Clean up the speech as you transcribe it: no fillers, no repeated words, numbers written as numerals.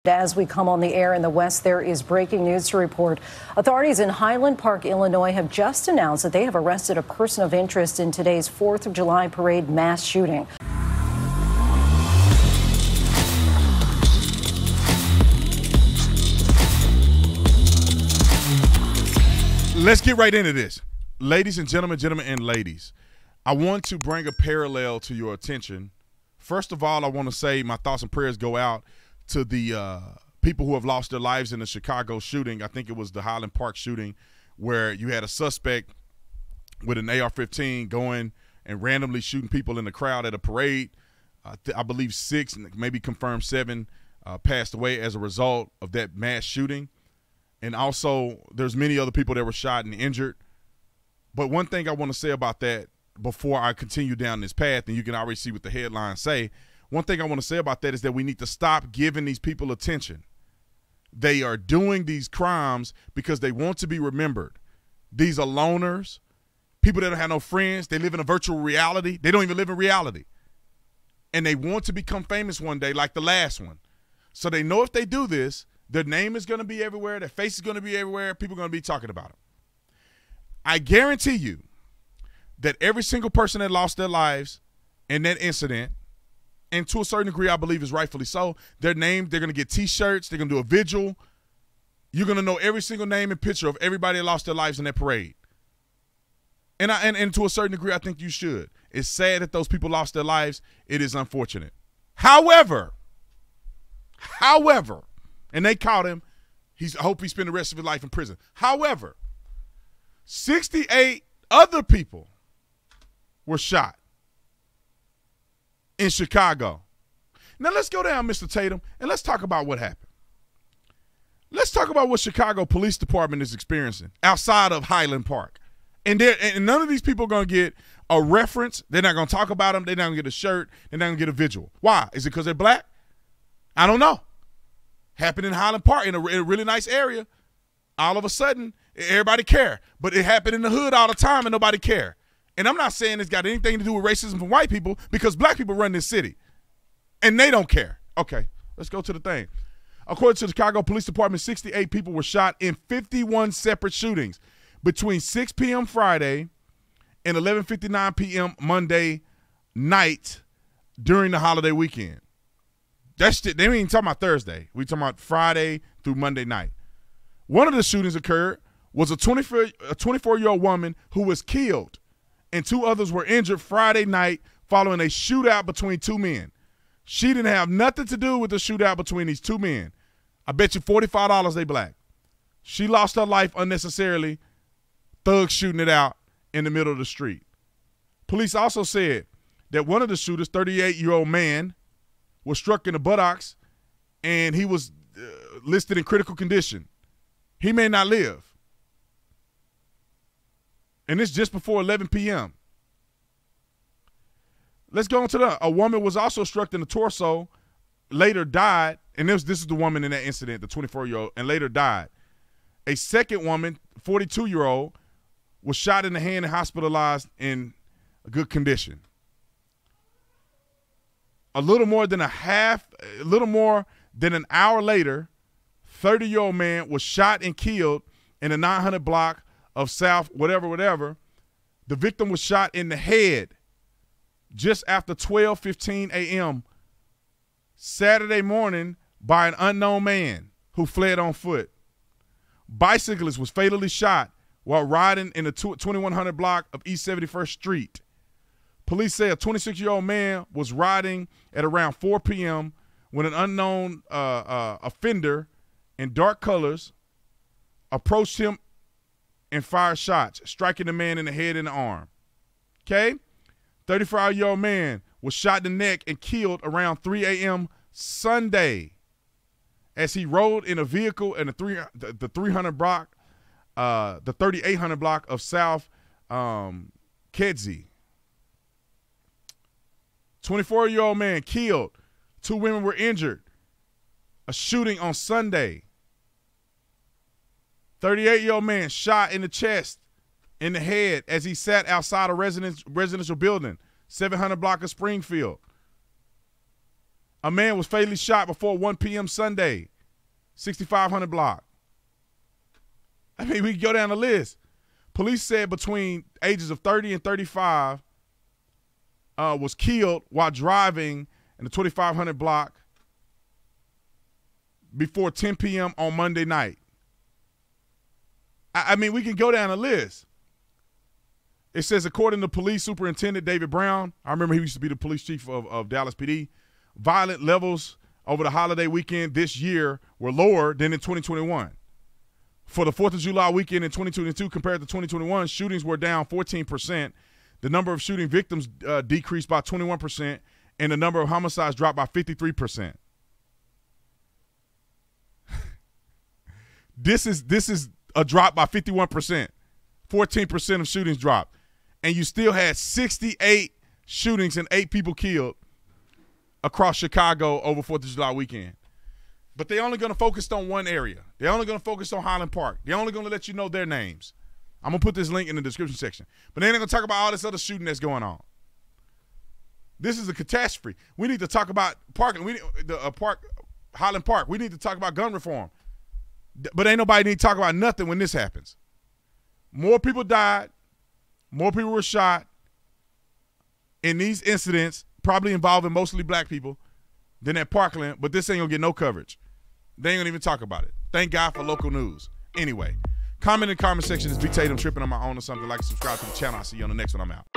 As we come on the air in the West, there is breaking news to report. Authorities in Highland Park, Illinois, have just announced that they have arrested a person of interest in today's 4th of July parade mass shooting. Let's get right into this. Ladies and gentlemen and ladies, I want to bring a parallel to your attention. First of all, I want to say my thoughts and prayers go out to the people who have lost their lives in the Chicago shooting. I think it was the Highland Park shooting where you had a suspect with an AR-15 going and randomly shooting people in the crowd at a parade. I believe 6, maybe confirmed 7, passed away as a result of that mass shooting. And also there's many other people that were shot and injured. But one thing I want to say about that before I continue down this path, and you can already see what the headlines say, one thing I want to say about that is that we need to stop giving these people attention. They are doing these crimes because they want to be remembered. These are loners, people that don't have no friends. They live in a virtual reality. They don't even live in reality. And they want to become famous one day like the last one. So they know if they do this, their name is going to be everywhere. Their face is going to be everywhere. People are going to be talking about them. I guarantee you that every single person that lost their lives in that incident, and to a certain degree, I believe is rightfully so, their name, they're going to get T-shirts. They're going to do a vigil. You're going to know every single name and picture of everybody that lost their lives in that parade. And to a certain degree, I think you should. It's sad that those people lost their lives. It is unfortunate. However, and they caught him. I hope he spent the rest of his life in prison. However, 68 other people were shot in Chicago. Now let's go down, Mr. Tatum, and let's talk about what happened. Let's talk about what Chicago Police Department is experiencing outside of Highland Park. And none of these people are going to get a reference. They're not going to talk about them. They're not going to get a shirt. They're not going to get a vigil. Why? Is it because they're black? I don't know. Happened in Highland Park in a really nice area. All of a sudden, everybody care. But it happened in the hood all the time and nobody care. And I'm not saying it's got anything to do with racism from white people because black people run this city. And they don't care. Okay, let's go to the thing. According to the Chicago Police Department, 68 people were shot in 51 separate shootings between 6 p.m. Friday and 11:59 p.m. Monday night during the holiday weekend. That's they ain't even talking about Thursday. We talking about Friday through Monday night. One of the shootings occurred was a 24-year-old woman who was killed, and 2 others were injured Friday night following a shootout between 2 men. She didn't have nothing to do with the shootout between these 2 men. I bet you $45 they black. She lost her life unnecessarily, thugs shooting it out in the middle of the street. Police also said that one of the shooters, 38-year-old man, was struck in the buttocks, and he was listed in critical condition. He may not live. And it's just before 11 p.m. Let's go on to a woman was also struck in the torso, later died, and this is the woman in that incident, the 24-year-old, and later died. A second woman, 42-year-old, was shot in the hand and hospitalized in a good condition. A little more than an hour later, 30-year-old man was shot and killed in the 900 block of South whatever. The victim was shot in the head just after 12:15 a.m. Saturday morning by an unknown man who fled on foot. Bicyclist was fatally shot while riding in the 2100 block of East 71st Street. Police say a 26-year-old man was riding at around 4 p.m. when an unknown offender in dark colors approached him and fired shots, striking the man in the head and the arm. Okay? 35-year-old man was shot in the neck and killed around 3 a.m. Sunday as he rode in a vehicle in the 300 block, the 3800 block of South Kedzie. 24-year-old man killed. 2 women were injured. A shooting on Sunday. 38-year-old man shot in the chest, in the head as he sat outside a residential building, 700 block of Springfield. A man was fatally shot before 1 p.m. Sunday, 6500 block. I mean, we can go down the list. Police said between ages of 30 and 35 was killed while driving in the 2500 block before 10 p.m. on Monday night. I mean, we can go down the list. It says, according to Police Superintendent David Brown, I remember he used to be the police chief of Dallas PD, violent levels over the holiday weekend this year were lower than in 2021. For the 4th of July weekend in 2022 compared to 2021, shootings were down 14%. The number of shooting victims decreased by 21%, and the number of homicides dropped by 53%. This is a drop by 51%. 14% of shootings dropped. And you still had 68 shootings and 8 people killed across Chicago over 4th of July weekend. But they're only going to focus on one area. They're only going to focus on Highland Park. They're only going to let you know their names. I'm going to put this link in the description section. But they're not going to talk about all this other shooting that's going on. This is a catastrophe. We need to talk about Highland Park. We need to talk about gun reform. But ain't nobody need to talk about nothing when this happens. More people died. More people were shot in these incidents, probably involving mostly black people, than at Parkland. But this ain't going to get no coverage. They ain't going to even talk about it. Thank God for local news. Anyway, comment in the comment section. Is B Tatum tripping on my own or something? Like and subscribe to the channel. I'll see you on the next one. I'm out.